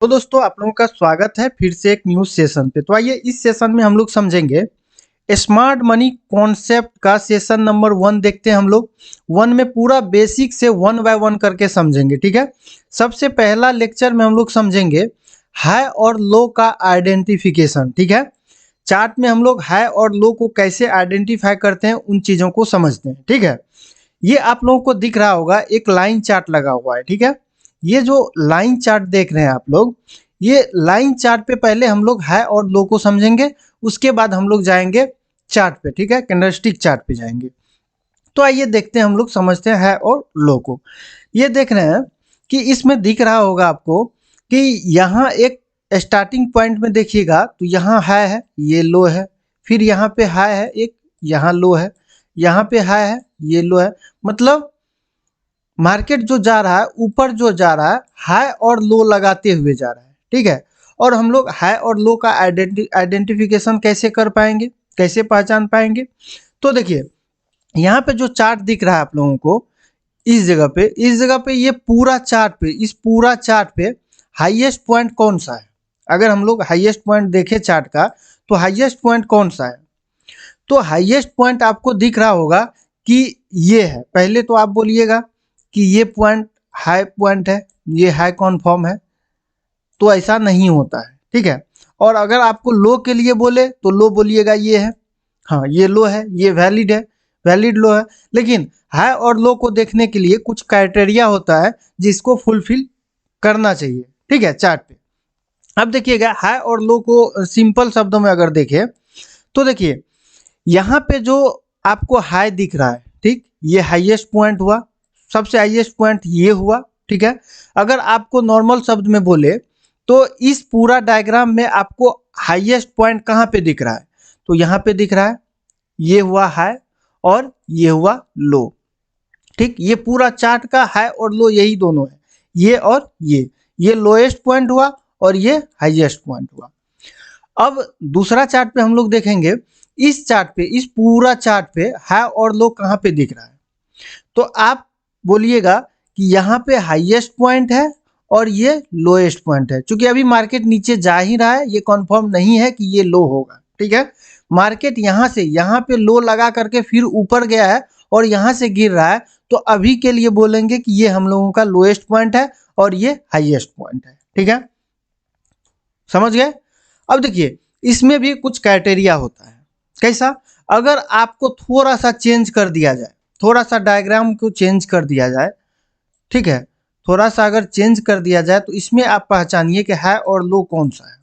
तो दोस्तों आप लोगों का स्वागत है फिर से एक न्यूज सेशन पे। तो आइए इस सेशन में हम लोग समझेंगे स्मार्ट मनी कॉन्सेप्ट का सेशन नंबर 1 देखते हैं। हम लोग 1 में पूरा बेसिक से 1 बाय 1 करके समझेंगे, ठीक है। सबसे पहला लेक्चर में हम लोग समझेंगे हाई और लो का आइडेंटिफिकेशन, ठीक है। चार्ट में हम लोग हाई और लो को कैसे आइडेंटिफाई करते हैं उन चीजों को समझते हैं, ठीक है। ये आप लोगों को दिख रहा होगा एक लाइन चार्ट लगा हुआ है, ठीक है। ये जो लाइन चार्ट देख रहे हैं आप लोग, ये लाइन चार्ट पे पहले हम लोग हाई और लो को समझेंगे, उसके बाद हम लोग जाएंगे चार्ट पे, ठीक है, कैंडलस्टिक चार्ट पे जाएंगे। तो आइए देखते हैं, हम लोग समझते हैं हाई और लो को। ये देख रहे हैं कि इसमें दिख रहा होगा आपको कि यहाँ एक स्टार्टिंग पॉइंट में देखिएगा तो यहाँ हाई है, ये लो है, फिर यहाँ पे हाई है एक, यहाँ लो है, यहाँ पे हाई है, ये लो है। मतलब मार्केट जो जा रहा है ऊपर जो जा रहा है हाई और लो लगाते हुए जा रहा है, ठीक है। और हम लोग हाई और लो का आइडेंटिफिकेशन कैसे कर पाएंगे, कैसे पहचान पाएंगे? तो देखिए यहाँ पे जो चार्ट दिख रहा है आप लोगों को, इस जगह पे ये पूरा चार्ट पे, इस पूरा चार्ट पे हाईएस्ट पॉइंट कौन सा है? अगर हम लोग हाईएस्ट पॉइंट देखें चार्ट का तो हाईएस्ट पॉइंट कौन सा है? तो हाईएस्ट पॉइंट आपको दिख रहा होगा कि ये है। पहले तो आप बोलिएगा कि ये पॉइंट हाई पॉइंट है, ये हाई कॉन्फर्म है, तो ऐसा नहीं होता है, ठीक है। और अगर आपको लो के लिए बोले तो लो बोलिएगा ये है, हाँ ये लो है, ये वैलिड है, वैलिड लो है। लेकिन हाई और लो को देखने के लिए कुछ क्राइटेरिया होता है जिसको फुलफिल करना चाहिए, ठीक है, चार्ट पे। अब देखिएगा हाई और लो को सिंपल शब्दों में अगर देखें तो देखिए यहाँ पे जो आपको हाई दिख रहा है, ठीक, ये हाईएस्ट पॉइंट हुआ, सबसे हाईएस्ट पॉइंट ये हुआ, ठीक है। अगर आपको नॉर्मल शब्द में बोले तो इस पूरा डायग्राम में आपको हाईएस्ट पॉइंट कहाँ पे दिख रहा है? तो यहाँ पे दिख रहा है, ये हुआ हाई और ये हुआ लो, ठीक। ये पूरा चार्ट का हाई और लो यही दोनों है, ये और ये लोएस्ट पॉइंट हुआ और ये हाईएस्ट पॉइंट हुआ। अब दूसरा चार्ट पे हम लोग देखेंगे, इस चार्ट पे, इस पूरा चार्ट पे हाई और लो कहाँ पे दिख रहा है? तो आप बोलिएगा कि यहाँ पे हाईएस्ट पॉइंट है और ये लोएस्ट पॉइंट है। चूंकि अभी मार्केट नीचे जा ही रहा है, ये कंफर्म नहीं है कि ये लो होगा, ठीक है। मार्केट यहाँ से यहाँ पे लो लगा करके फिर ऊपर गया है और यहाँ से गिर रहा है, तो अभी के लिए बोलेंगे कि ये हम लोगों का लोएस्ट पॉइंट है और ये हाईएस्ट पॉइंट है, ठीक है। समझ गए? अब देखिए इसमें भी कुछ क्राइटेरिया होता है। कैसा? अगर आपको थोड़ा सा चेंज कर दिया जाए, थोड़ा सा डायग्राम को चेंज कर दिया जाए, ठीक है, थोड़ा सा अगर चेंज कर दिया जाए तो इसमें आप पहचानिए कि हाई और लो कौन सा है।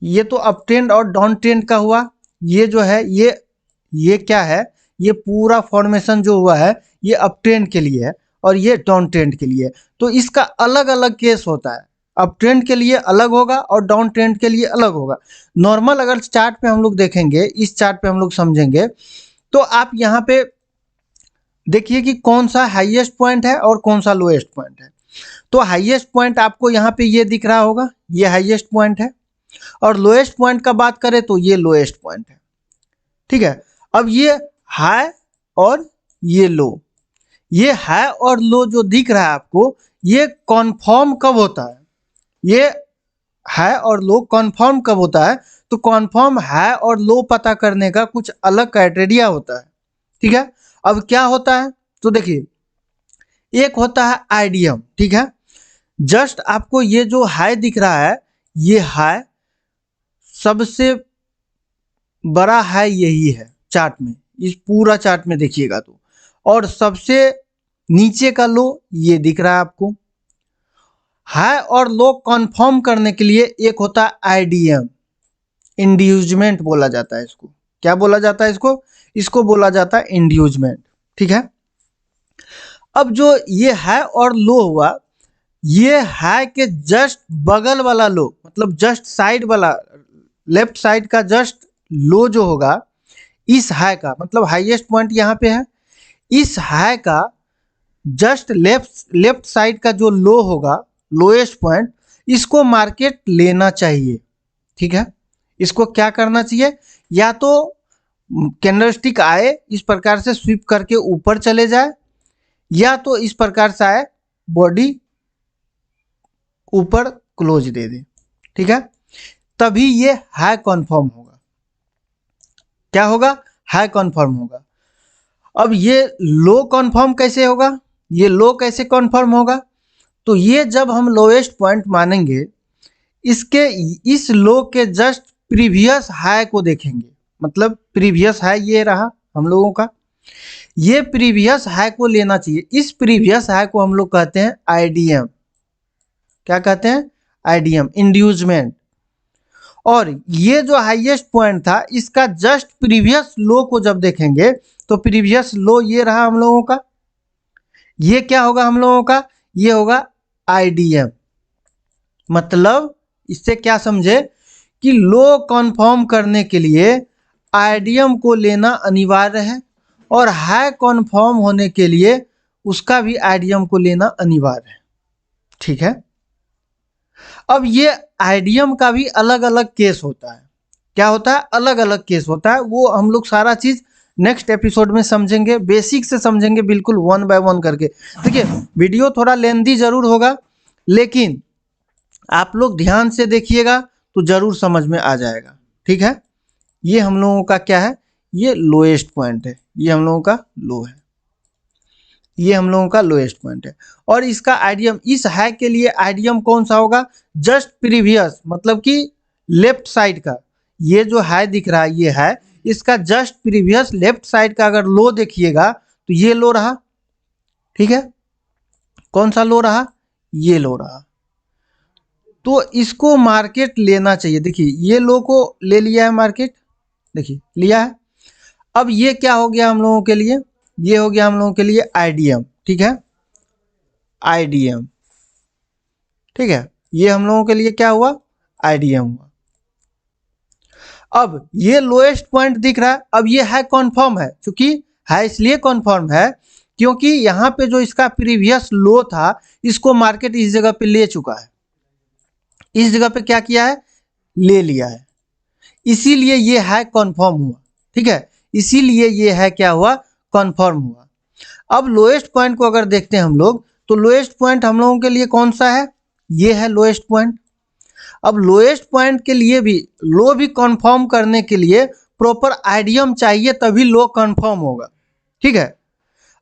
ये तो अप ट्रेंड और डाउन ट्रेंड का हुआ। ये जो है ये क्या है? ये पूरा फॉर्मेशन जो हुआ है ये अप ट्रेंड के लिए है और ये डाउन ट्रेंड के लिए है। तो इसका अलग अलग केस होता है, अप ट्रेंड के लिए अलग होगा और डाउन ट्रेंड के लिए अलग होगा। नॉर्मल अगर चार्ट पे हम लोग देखेंगे, इस चार्ट पे हम लोग समझेंगे, तो आप यहाँ पे देखिए कि कौन सा हाईएस्ट पॉइंट है और कौन सा लोएस्ट पॉइंट है। तो हाईएस्ट पॉइंट आपको यहाँ पे ये दिख रहा होगा, ये हाईएस्ट पॉइंट है, और लोएस्ट पॉइंट का बात करें तो ये लोएस्ट पॉइंट है, ठीक है। अब ये हाई और ये लो, ये हाई और लो जो दिख रहा है आपको, ये कॉन्फर्म कब होता है? ये हाई और लो कॉन्फर्म कब होता है? तो कॉन्फर्म हाई और लो पता करने का कुछ अलग क्राइटेरिया होता है, ठीक है। अब क्या होता है? तो देखिए एक होता है आईडीएम, ठीक है। जस्ट आपको ये जो हाई दिख रहा है, ये हाई सबसे बड़ा हाई यही है चार्ट में, इस पूरा चार्ट में देखिएगा तो, और सबसे नीचे का लो ये दिख रहा है आपको। हाई और लो कंफर्म करने के लिए एक होता है आईडीएम, इंड्यूजमेंट बोला जाता है इसको। क्या बोला जाता है इसको? इसको बोला जाता है इंड्यूजमेंट, ठीक है। अब जो ये हाई और लो हुआ, ये हाई के जस्ट बगल वाला लो, मतलब जस्ट साइड वाला, लेफ्ट साइड का जस्ट लो जो होगा, इस हाई का मतलब हाईएस्ट पॉइंट यहाँ पे है, इस हाई का जस्ट लेफ्ट साइड का जो लो होगा, लोएस्ट पॉइंट, इसको मार्केट लेना चाहिए, ठीक है। इसको क्या करना चाहिए? या तो कैंडलस्टिक आए इस प्रकार से स्वीप करके ऊपर चले जाए, या तो इस प्रकार से आए, बॉडी ऊपर क्लोज दे दे, ठीक है, तभी ये हाई कन्फर्म होगा। क्या होगा? हाई कन्फर्म होगा। अब ये लो कन्फर्म कैसे होगा? ये लो कैसे कन्फर्म होगा? तो ये जब हम लोएस्ट पॉइंट मानेंगे, इसके इस लो के जस्ट प्रीवियस हाई को देखेंगे। मतलब प्रीवियस हाई ये रहा हम लोगों का, ये प्रीवियस हाई को लेना चाहिए। इस प्रीवियस हाई को हम लोग कहते हैं आईडीएम। क्या कहते हैं? IDM, inducement. और ये जो हाईएस्ट पॉइंट था, इसका जस्ट प्रीवियस लो को जब देखेंगे तो प्रीवियस लो ये रहा हम लोगों का। ये क्या होगा हम लोगों का? ये होगा आईडीएम। मतलब इससे क्या समझे कि लो कन्फर्म करने के लिए आईडीएम को लेना अनिवार्य है, और हाई कन्फर्म होने के लिए उसका भी आईडीएम को लेना अनिवार्य है। ठीक है। अब ये आईडीएम का भी अलग अलग केस होता है। क्या होता है? अलग अलग केस होता है। वो हम लोग सारा चीज नेक्स्ट एपिसोड में समझेंगे, बेसिक से समझेंगे, बिल्कुल वन बाय वन करके। देखिए वीडियो थोड़ा लेंथी जरूर होगा, लेकिन आप लोग ध्यान से देखिएगा तो जरूर समझ में आ जाएगा। ठीक है। ये हम लोगों का क्या है? ये लोएस्ट पॉइंट है, ये हम लोगों का लो है, ये हम लोगों का लोएस्ट पॉइंट है। और इसका आईडीएम, इस हाई के लिए आईडीएम कौन सा होगा? जस्ट प्रीवियस, मतलब कि लेफ्ट साइड का ये जो हाई दिख रहा है, ये है इसका जस्ट प्रीवियस लेफ्ट साइड का अगर लो देखिएगा तो ये लो रहा। ठीक है। कौन सा लो रहा? ये लो रहा। तो इसको मार्केट लेना चाहिए। देखिए ये लो को ले लिया है मार्केट, देखिए लिया है। अब ये क्या हो गया हम लोगों के लिए? ये हो गया हम लोगों के लिए आईडीएम। ठीक है, आईडीएम। ठीक है, ये हम लोगों के लिए क्या हुआ? आईडीएम हुआ। अब ये लोएस्ट पॉइंट दिख रहा है। अब ये हाई कन्फर्म है, क्योंकि हाई इसलिए कन्फर्म है क्योंकि यहाँ पे जो इसका प्रीवियस लो था, इसको मार्केट इस जगह पे ले चुका है। इस जगह पे क्या किया है? ले लिया है। इसीलिए ये हाई कन्फर्म हुआ। ठीक है, इसीलिए ये है क्या हुआ? कन्फर्म हुआ। अब लोएस्ट पॉइंट को अगर देखते हैं हम लोग, तो लोएस्ट पॉइंट हम लोगों के लिए कौन सा है? ये है लोएस्ट पॉइंट। अब लोएस्ट पॉइंट के लिए भी, लो भी कंफर्म करने के लिए प्रॉपर आईडीएम चाहिए, तभी लो कंफर्म होगा। ठीक है।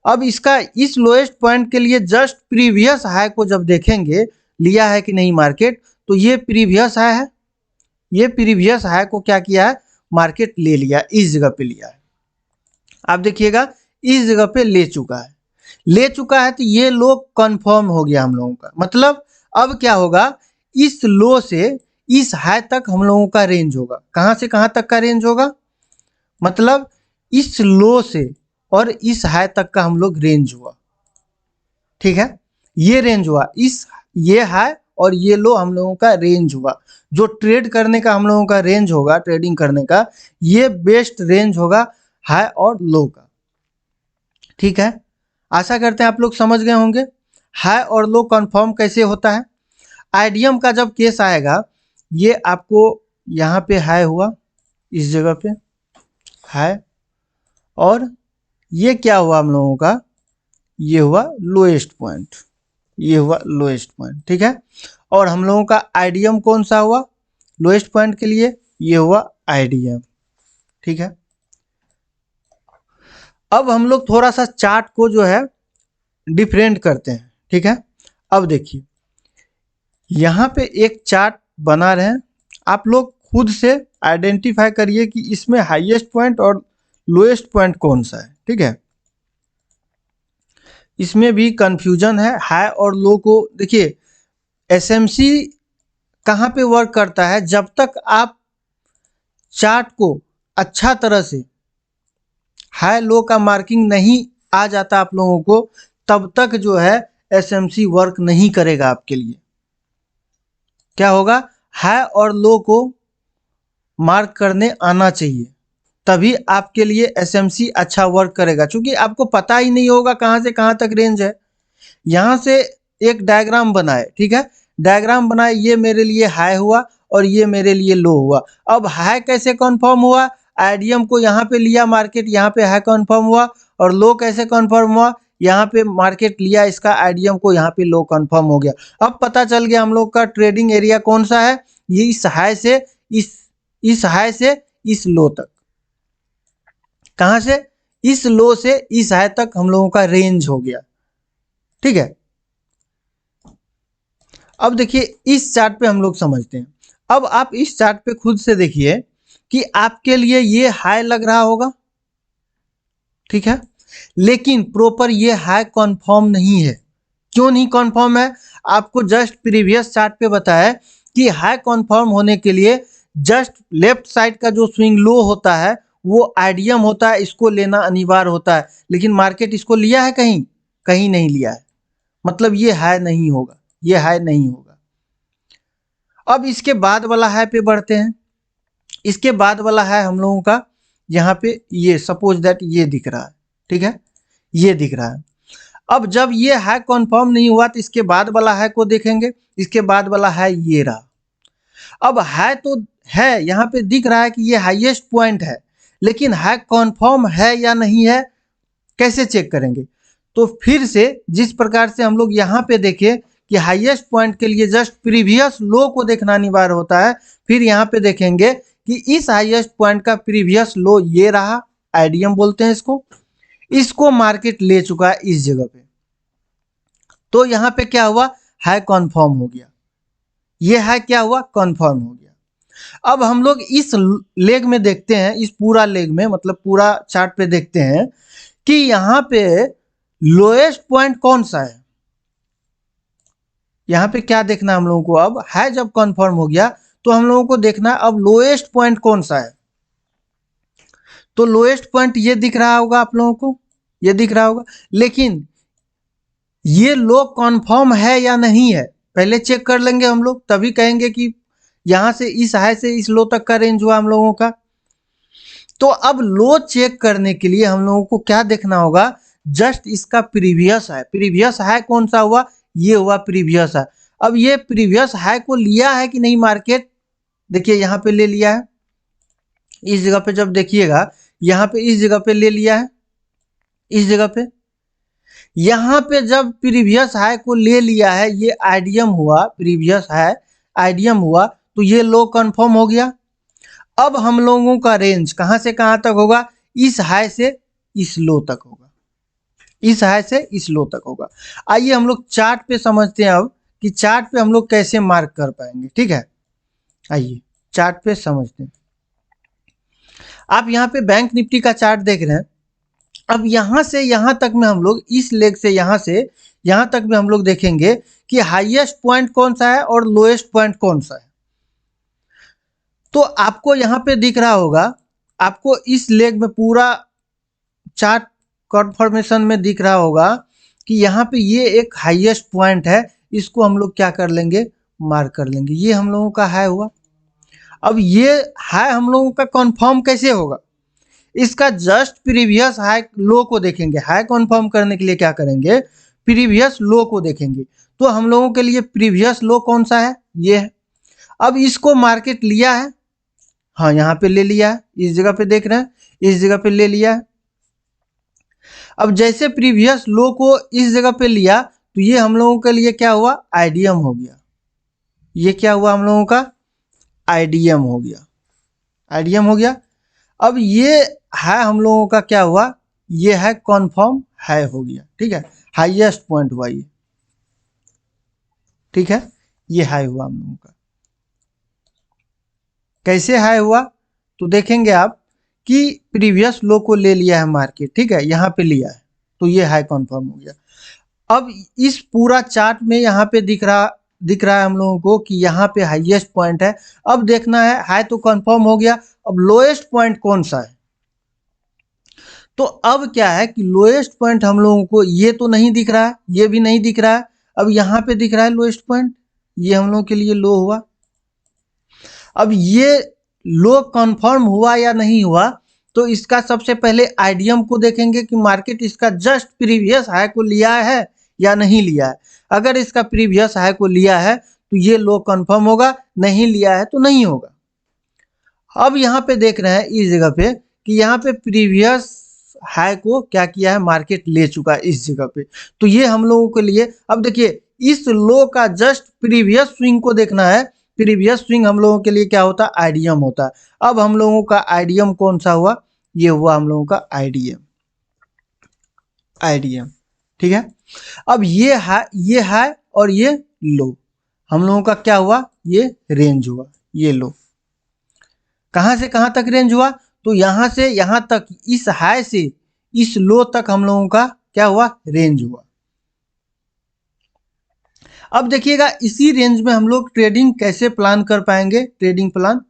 अब इसका इस लोएस्ट पॉइंट के लिए जस्ट प्रीवियस हाई को जब देखेंगे, लिया है कि नहीं मार्केट, तो ये प्रीवियस हाई है। ये प्रीवियस हाई को क्या किया है? मार्केट ले लिया, इस जगह पे लिया है। आप देखिएगा इस जगह पे ले चुका है, ले चुका है, तो ये लो कंफर्म हो गया हम लोगों का। मतलब अब क्या होगा? इस लो से इस हाई तक हम लोगों का रेंज होगा। कहां से कहां तक का रेंज होगा? मतलब इस लो से और इस हाई तक का हम लोग रेंज हुआ। ठीक है, ये रेंज हुआ। ये हाई और ये लो हम लोगों का रेंज हुआ। जो ट्रेड करने का हम लोगों का रेंज होगा, ट्रेडिंग करने का, ये बेस्ट रेंज होगा हाई और लो का। ठीक है, आशा करते हैं आप लोग समझ गए होंगे हाई और लो कंफर्म कैसे होता है। आईडीएम का जब केस आएगा, ये आपको यहाँ पे हाई हुआ, इस जगह पे हाई, और ये क्या हुआ हम लोगों का? ये हुआ लोएस्ट पॉइंट, ये हुआ लोएस्ट पॉइंट। ठीक है, और हम लोगों का आईडीएम कौन सा हुआ लोएस्ट पॉइंट के लिए? ये हुआ आईडीएम। ठीक है। अब हम लोग थोड़ा सा चार्ट को जो है डिफरेंट करते हैं। ठीक है, अब देखिए यहाँ पे एक चार्ट बना रहे हैं, आप लोग खुद से आइडेंटिफाई करिए कि इसमें हाईएस्ट पॉइंट और लोएस्ट पॉइंट कौन सा है। ठीक है, इसमें भी कंफ्यूजन है। हाई और लो को देखिए, एसएमसी कहाँ पे वर्क करता है? जब तक आप चार्ट को अच्छा तरह से हाई लो का मार्किंग नहीं आ जाता आप लोगों को, तब तक जो है एसएमसी वर्क नहीं करेगा आपके लिए। क्या होगा? हाई और लो को मार्क करने आना चाहिए, तभी आपके लिए एसएमसी अच्छा वर्क करेगा। क्योंकि आपको पता ही नहीं होगा कहाँ से कहाँ तक रेंज है। यहाँ से एक डायग्राम बनाए, ठीक है, डायग्राम बनाए, ये मेरे लिए हाई हुआ और ये मेरे लिए लो हुआ। अब हाई कैसे कंफर्म हुआ? आईडीएम को यहाँ पे लिया मार्केट, यहाँ पे हाई कंफर्म हुआ, और लो कैसे कंफर्म हुआ? यहाँ पे मार्केट लिया इसका आईडीएम को, यहाँ पे लो कंफर्म हो गया। अब पता चल गया हम लोग का ट्रेडिंग एरिया कौन सा है, ये इस हाई से इस हाई से इस लो तक, कहां से, इस लो से इस हाई तक हम लोगों का रेंज हो गया। ठीक है, अब देखिए इस चार्ट पे हम लोग समझते हैं। अब आप इस चार्ट पे खुद से देखिए कि आपके लिए ये हाई लग रहा होगा, ठीक है, लेकिन प्रॉपर ये हाई कॉन्फर्म नहीं है। क्यों नहीं कॉन्फर्म है, आपको जस्ट प्रीवियस चार्ट पे बताया कि हाई कॉन्फर्म होने के लिए जस्ट लेफ्ट साइड का जो स्विंग लो होता है वो आईडीएम होता है, इसको लेना अनिवार्य होता है, लेकिन मार्केट इसको लिया है, कहीं कहीं नहीं लिया है, मतलब ये हाई नहीं होगा, ये हाई नहीं होगा। अब इसके बाद वाला हाई पे बढ़ते हैं। इसके बाद वाला हाई हम लोगों का यहाँ पे ये सपोज दैट ये दिख रहा है, ठीक है, ये दिख रहा है। अब जब ये हाई कॉन्फर्म नहीं हुआ तो इसके बाद वाला हाई को देखेंगे, इसके बाद वाला हाई ये रहा। अब हाई तो है, यहाँ पे दिख रहा है कि ये हाईएस्ट पॉइंट है, लेकिन हाई कॉन्फर्म है या नहीं है कैसे चेक करेंगे, तो फिर से जिस प्रकार से हम लोग यहाँ पे देखें कि हाईएस्ट पॉइंट के लिए जस्ट प्रीवियस लो को देखना अनिवार्य होता है, फिर यहाँ पे देखेंगे कि इस हाईएस्ट पॉइंट का प्रीवियस लो ये रहा, आईडीएम बोलते हैं इसको मार्केट ले चुका है इस जगह पे, तो यहाँ पे क्या हुआ, हाई कॉन्फर्म हो गया, ये हाई क्या हुआ, कॉन्फर्म हो गया। अब हम लोग इस लेग में देखते हैं, इस पूरा लेग में मतलब पूरा चार्ट पे देखते हैं कि यहाँ पे लोएस्ट पॉइंट कौन सा है। यहाँ पे क्या देखना है हम लोगों को, अब हाई जब कॉन्फर्म हो गया तो हम लोगों को देखना है अब लोएस्ट पॉइंट कौन सा है। तो लोएस्ट पॉइंट ये दिख रहा होगा आप लोगों को, ये दिख रहा होगा, लेकिन ये लो कॉन्फर्म है या नहीं है पहले चेक कर लेंगे हम लोग, तभी कहेंगे कि यहां से इस हाई से इस लो तक का रेंज हुआ हम लोगों का। तो अब लो चेक करने के लिए हम लोगों को क्या देखना होगा, जस्ट इसका प्रीवियस हाई, प्रीवियस हाई कौन सा हुआ, ये हुआ प्रीवियस हाई। अब ये प्रीवियस हाई को लिया है कि नहीं मार्केट, देखिए यहाँ पे ले लिया है, इस जगह पे जब देखिएगा यहाँ पे इस जगह पे ले लिया है, इस जगह पे यहाँ पे जब प्रीवियस हाई को ले लिया है, ये आईडीएम हुआ, प्रीवियस हाई आईडीएम हुआ, तो ये लो कंफर्म हो गया। अब हम लोगों का रेंज कहां से कहां तक होगा, इस हाई से इस लो तक होगा, इस हाई से इस लो तक होगा। आइए हम लोग चार्ट पे समझते हैं अब कि चार्ट पे हम लोग कैसे मार्क कर पाएंगे, ठीक है, आइए चार्ट पे समझते हैं। आप यहाँ पे बैंक निफ्टी का चार्ट देख रहे हैं। अब यहाँ से यहाँ तक में हम लोग इस लेग से यहाँ तक में हम लोग देखेंगे कि हाईएस्ट पॉइंट कौन सा है और लोएस्ट पॉइंट कौन सा है। तो आपको यहाँ पे दिख रहा होगा, आपको इस लेग में पूरा चार्ट कॉन्फर्मेशन में दिख रहा होगा कि यहाँ पे ये एक हाईएस्ट पॉइंट है, इसको हम लोग क्या कर लेंगे, मार्क कर लेंगे, ये हम लोगों का हाई हुआ। अब ये हाई हम लोगों का कंफर्म कैसे होगा, इसका जस्ट प्रीवियस हाई लो को देखेंगे। हाई कंफर्म करने के लिए क्या करेंगे, प्रीवियस लो को देखेंगे। तो हम लोगों के लिए प्रीवियस लो कौन सा है, ये है। अब इसको मार्केट लिया है, हाँ यहाँ पे ले लिया है, इस जगह पे देख रहे हैं, इस जगह पे ले लिया है। अब जैसे प्रीवियस लो को इस जगह पे लिया तो ये हम लोगों के लिए क्या हुआ, आईडीएम हो गया, ये क्या हुआ हम लोगों का, आईडीएम हो गया, आईडीएम हो गया। अब ये हाई हम लोगों का क्या हुआ, ये है कॉन्फर्म हाई हो गया, ठीक है, हाईएस्ट पॉइंट हुआ ये, ठीक है, ये हाई हुआ हम लोगों का। कैसे हाई हुआ, तो देखेंगे आप कि प्रीवियस लो को ले लिया है मार्केट, ठीक है, यहाँ पे लिया है तो ये हाई कॉन्फर्म हो गया। अब इस पूरा चार्ट में यहाँ पे दिख रहा है हम लोगों को कि यहाँ पे हाईएस्ट पॉइंट है। अब देखना है, हाई तो कंफर्म हो गया, अब लोएस्ट पॉइंट कौन सा है। तो अब क्या है कि लोएस्ट पॉइंट हम लोगों को ये तो नहीं दिख रहा है, ये भी नहीं दिख रहा है, अब यहाँ पे दिख रहा है लोएस्ट पॉइंट, ये हम लोगों के लिए लो हुआ। अब ये लो कंफर्म हुआ या नहीं हुआ, तो इसका सबसे पहले आईडीएम को देखेंगे कि मार्केट इसका जस्ट प्रीवियस हाई को लिया है या नहीं लिया है। अगर इसका प्रीवियस हाई को लिया है तो ये लो कंफर्म होगा, नहीं लिया है तो नहीं होगा। अब यहाँ पे देख रहे हैं इस जगह पे कि यहाँ पे प्रीवियस हाई को क्या किया है, मार्केट ले चुका है इस जगह पे। तो ये हम लोगों के लिए, अब देखिए इस लो का जस्ट प्रीवियस स्विंग को देखना है। प्रीवियस स्विंग हम लोगों के लिए क्या होता है, आईडीएम होता है। अब हम लोगों का आईडीएम कौन सा हुआ, ये हुआ हम लोगों का आईडीएम, आईडीएम, ठीक है। अब ये हाई और ये लो हम लोगों का क्या हुआ, ये रेंज हुआ, ये लो कहां से कहां तक रेंज हुआ, तो यहां से यहां तक, इस हाई से इस लो तक हम लोगों का क्या हुआ, रेंज हुआ। अब देखिएगा इसी रेंज में हम लोग ट्रेडिंग कैसे प्लान कर पाएंगे, ट्रेडिंग प्लान।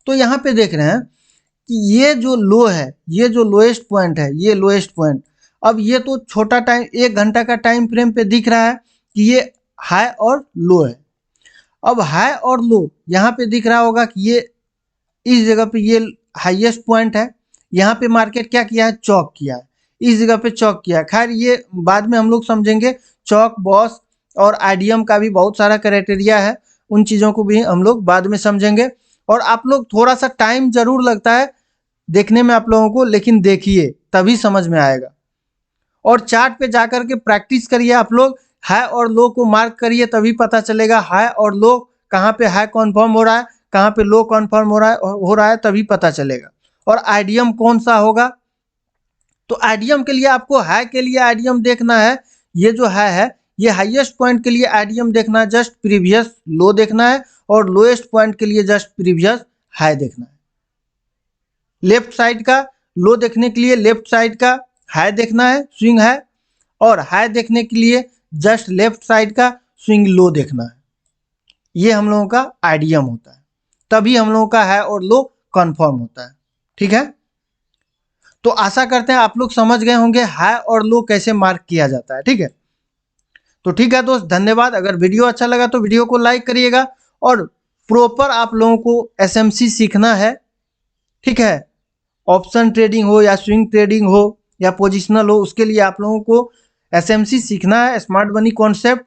तो यहाँ पे देख रहे हैं कि ये जो लो है, ये जो लोएस्ट पॉइंट है, ये लोएस्ट पॉइंट, अब ये तो छोटा टाइम, 1 घंटा का टाइम फ्रेम पे दिख रहा है कि ये हाई और लो है। अब हाई और लो यहाँ पे दिख रहा होगा कि ये इस जगह पे ये हाईएस्ट पॉइंट है। यहाँ पे मार्केट क्या किया है, चौक किया है, इस जगह पे चौक किया है। खैर ये बाद में हम लोग समझेंगे, चौक बॉस और आईडीएम का भी बहुत सारा क्राइटेरिया है, उन चीज़ों को भी हम लोग बाद में समझेंगे। और आप लोग थोड़ा सा टाइम जरूर लगता है देखने में आप लोगों को, लेकिन देखिए तभी समझ में आएगा। और चार्ट पे जाकर के प्रैक्टिस करिए आप लोग, हाई और लो को मार्क करिए, तभी पता चलेगा हाई और लो कहाँ पे हाई कन्फर्म हो रहा है, कहाँ पे लो कन्फर्म हो रहा है, तभी पता चलेगा। और आईडीएम कौन सा होगा, तो आईडीएम के लिए आपको हाई के लिए आईडीएम देखना है, ये जो हाई है ये हाईएस्ट पॉइंट के लिए आईडीएम देखना है, जस्ट प्रीवियस लो देखना है, और लोएस्ट पॉइंट के लिए जस्ट प्रीवियस हाई देखना है। लेफ्ट साइड का लो देखने के लिए लेफ्ट साइड का हाई देखना है, स्विंग है, और हाई देखने के लिए जस्ट लेफ्ट साइड का स्विंग लो देखना है। ये हम लोगों का आईडीएम होता है, तभी हम लोगों का हाई और लो कंफर्म होता है, ठीक है। तो आशा करते हैं आप लोग समझ गए होंगे हाई और लो कैसे मार्क किया जाता है, ठीक है। तो ठीक है दोस्त, धन्यवाद। अगर वीडियो अच्छा लगा तो वीडियो को लाइक करिएगा, और प्रॉपर आप लोगों को एसएमसी सीखना है, ठीक है। ऑप्शन ट्रेडिंग हो या स्विंग ट्रेडिंग हो या पोजिशनल हो, उसके लिए आप लोगों को एसएमसी सीखना है, स्मार्ट मनी कॉन्सेप्ट।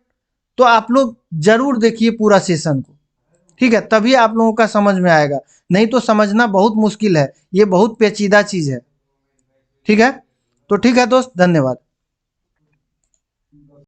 तो आप लोग जरूर देखिए पूरा सेशन को, ठीक है, तभी आप लोगों का समझ में आएगा, नहीं तो समझना बहुत मुश्किल है, ये बहुत पेचीदा चीज़ है, ठीक है। तो ठीक है दोस्त, धन्यवाद।